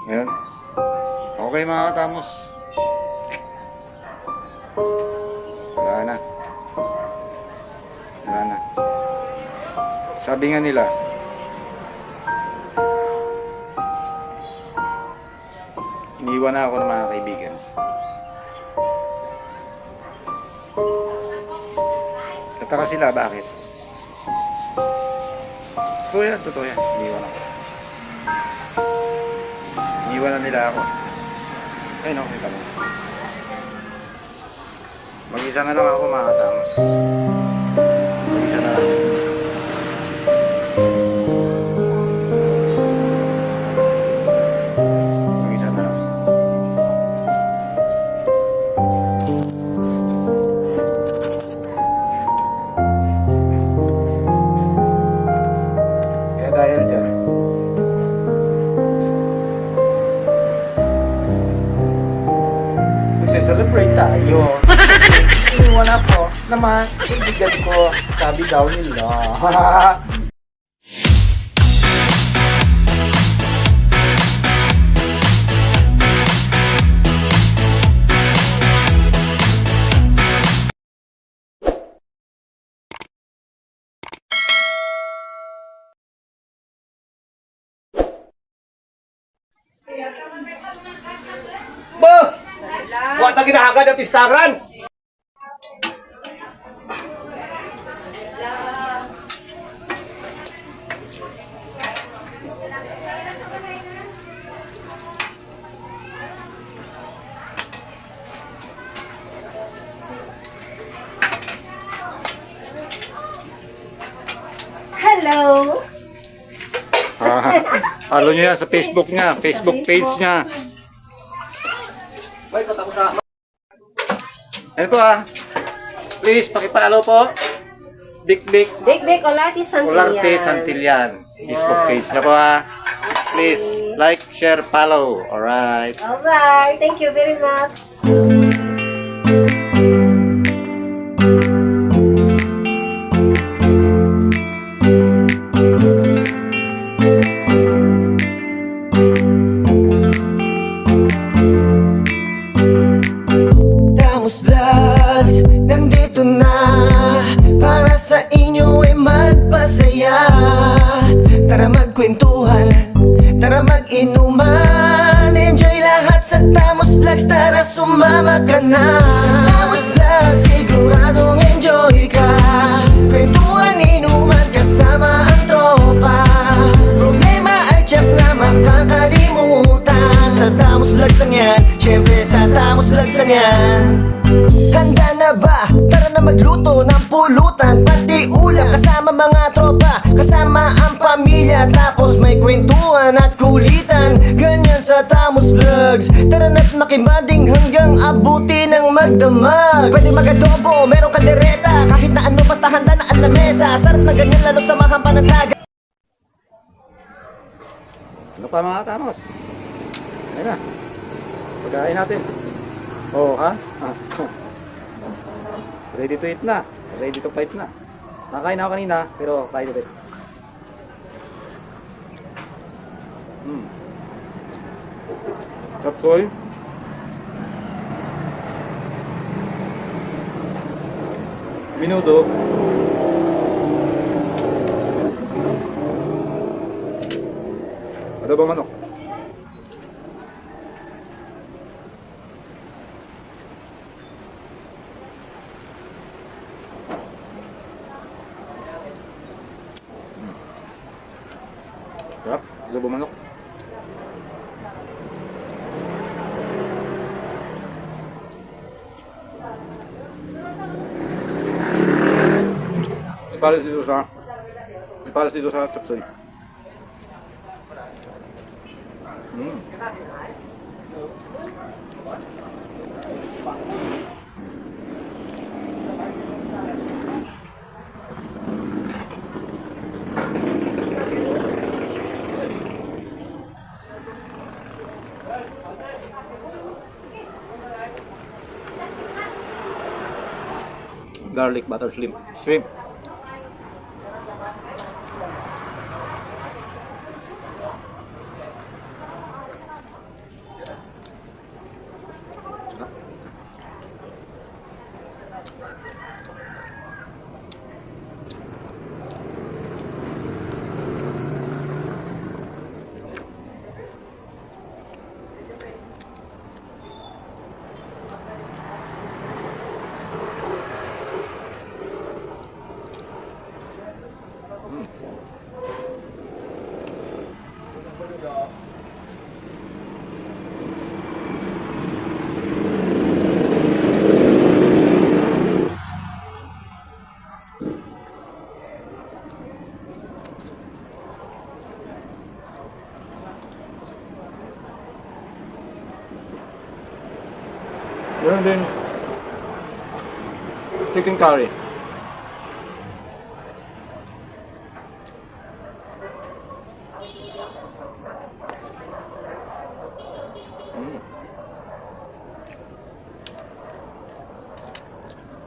Ayan. Okay mga katamos. Wala na. Wala na. Sabi nga nila, iniwan na ako ng mga kaibigan. Tataka sila, bakit? Totoo yan. Iniwan ako. Iniwan na nila ako. Ay no, kita mo. Mag-isa na lang ako mga katamos. Mag-isa na lang. Mag-isa na lang. Kaya dahil dyan, celebrate tayo. Iniwan ako naman kaibigan ko, sabi daw nila. Ba! Huwag na ginahagad ang pistaran! Hello! Halo nyo yan sa Facebook niya, Facebook page niya. Ay, katapos na. Ayan po please, pakipalo po. Big Big Olarte Santillan. Olarte Santillan. Facebook page na po Please, like, share, follow. Alright. Alright, thank you very much. Damos Vlogs, nandito na para sa inyo ay magpasaya. Tara magkwentuhan, tara mag-inuman. Enjoy lahat sa Damos Vlogs, tara sumama ka na. Sa Damos Vlogs, siguradong enjoy ka. Kwentuhan, inuman, kasama ang tropa. Problema ay tiyak na makakalimutan. Sa Damos Vlogs lang yan, syempre sa Damos Vlogs lang yan. Handa na ba? Tara na magluto ng pulutan, pati ulam kasama mga tropa, kasama ang pamilya. Tapos may kwentuhan at kulitan, ganyan sa Damos Vlogs. Tara na't makibanding hanggang abuti ng magdamag. Pwede mag-adobo, merong kaldereta, kahit na ano basta handa na ang lamesa. Sarap na ganyan lalo sa mga panataga. Ano pa mga tamos? Ayan na. Pagkain natin. Oh, ha? Ready to eat na. Ready to fight na. Nakain na ako kanina, pero tayo ulit. Chapsoy. Minuto. Adobong manok. Sarap, adobong manok. Ipalas dito sa chapsoy. Garlic butter shrimp. Meron din chicken curry.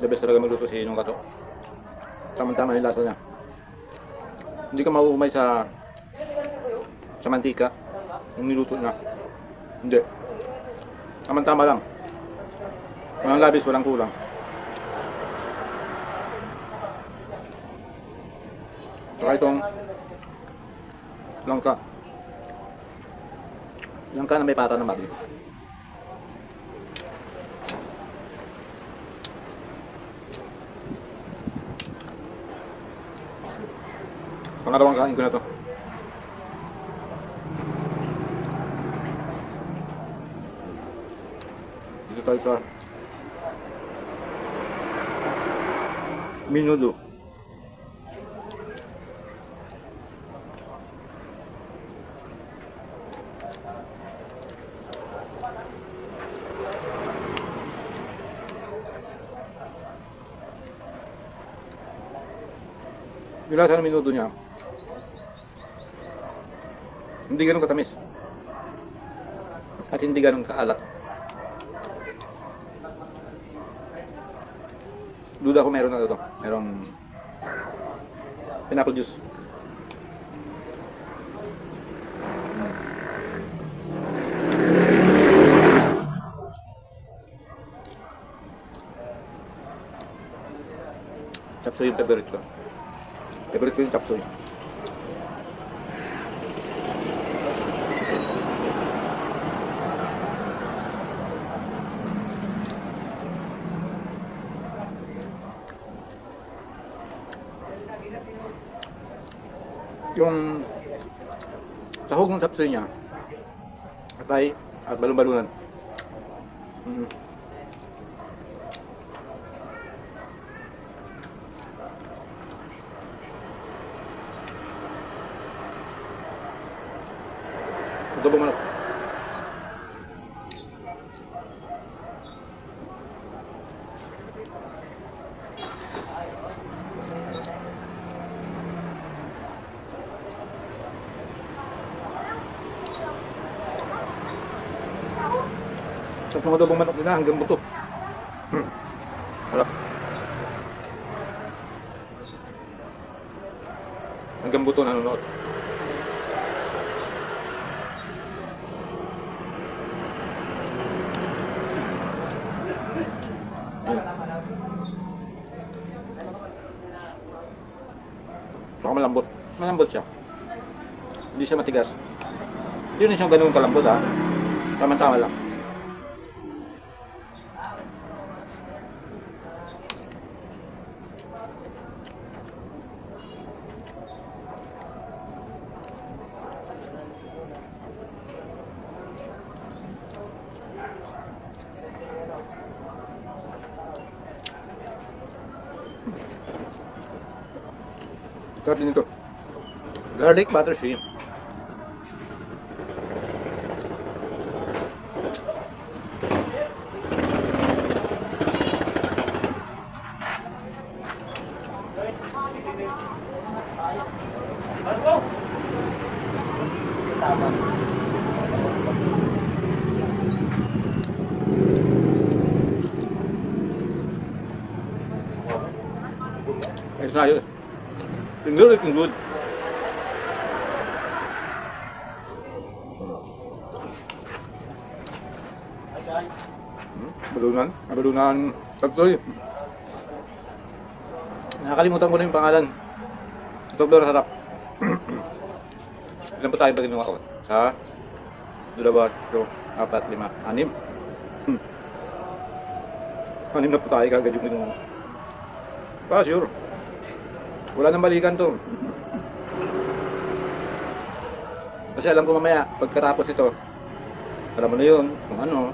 The best talaga magluto si Inong Kato. Tama-tama yung lasa niya. Hindi ka mauumay sa mantika yung niluto niya. Hindi. Tama-tama lang. Walang labis, walang kulang. Saka itong langka. Langka na may pata na magi. Pangalawang kain ko na to. Dito tayo sa minudo. Yung lasa ng minudo niya, hindi ganun katamis at hindi ganun kaalat. Duda ko meron na ito. Merong pineapple juice. Chapsuy yung favorite ko. Favorite ko yung chapsuy. Yung sahog ng chapsuy niya, atay at balon-balunan. Adobong manok. Tapos mga adobong manok nila hanggang buto. Harap. Hanggang buto nanonood. Saka malambot. Malambot siya. Hindi siya matigas. Hindi rin siya ganun kalambot ha. Tama-tama lang. Sarap din ito. Garlic butter shrimp. Ayos na ayos. Looking good. Balunan chapsuy. Nakakalimutan ko na yung pangalan. Ito pero sarap. Ilan po tayo ba ginawa ko? Sa 2, 4, 5, 6. 6 na po tayo kagad yung ginawa. Sure. Wala nang balikan to. Kasi alam ko mamaya, pagkatapos ito, alam mo na yun, kung ano.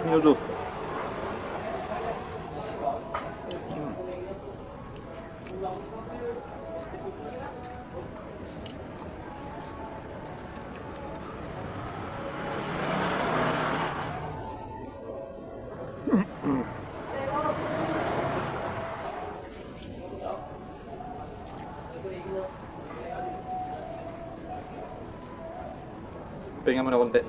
Minuto. Pahinga muna konti.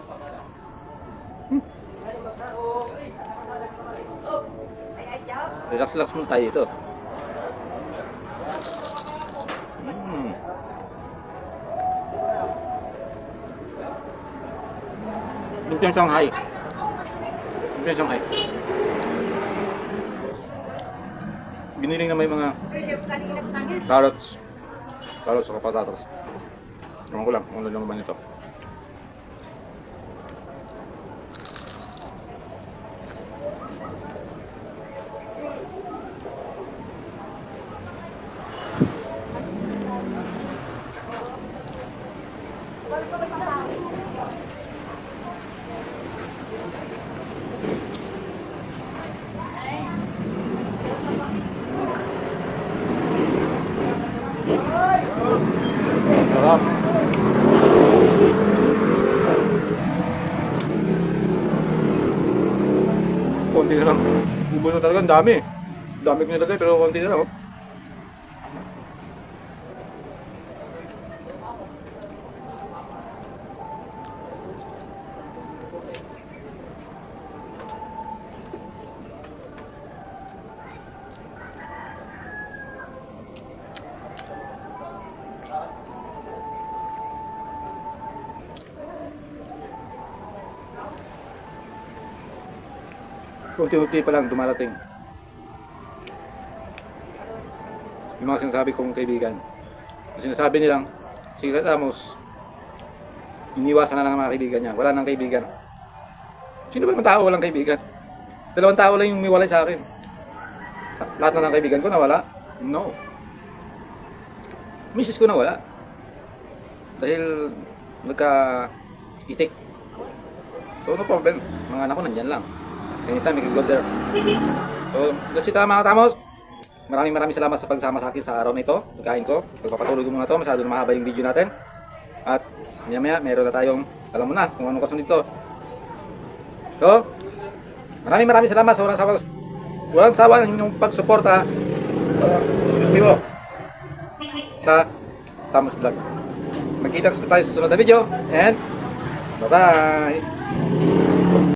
Relax-relax muna tayo ito. Lumpiang Shanghai. Lumpiang Shanghai. Biniling na may mga carrots. Carrots o patatas. Ewan ko lang kung ano lang naman ito. Sarap. Konti na lang. Ubus na talaga. Ang dami. Dami ko nilagay pero konti na lang. Oh. Unti-unti pa lang dumarating yung mga sinasabi kong kaibigan. Yung sinasabi nilang si Secret Amos, iniwasan na lang ang mga kaibigan niya. Wala nang kaibigan. Sino ba naman tao walang kaibigan? 2 tao lang yung umiwalay sa akin. Lahat na ng kaibigan ko nawala? No. Misis ko nawala. Dahil nagka-itik. So no problem. Mga anak ko nandyan lang. Anytime, we can go there. So, that's it mga tamos. Maraming salamat sa pagsama sa akin sa araw na ito. Pagkain ko. Pagpapatuloy ko muna ito. Masyado na mahaba yung video natin. At maya meron na tayong, alam mo na kung anong kasunod ito. So, maraming salamat sa walang sawa ng inyong pagsuporta vivo sa Tamos Vlog. Magkita tayo sa susunod na video. And, bye-bye!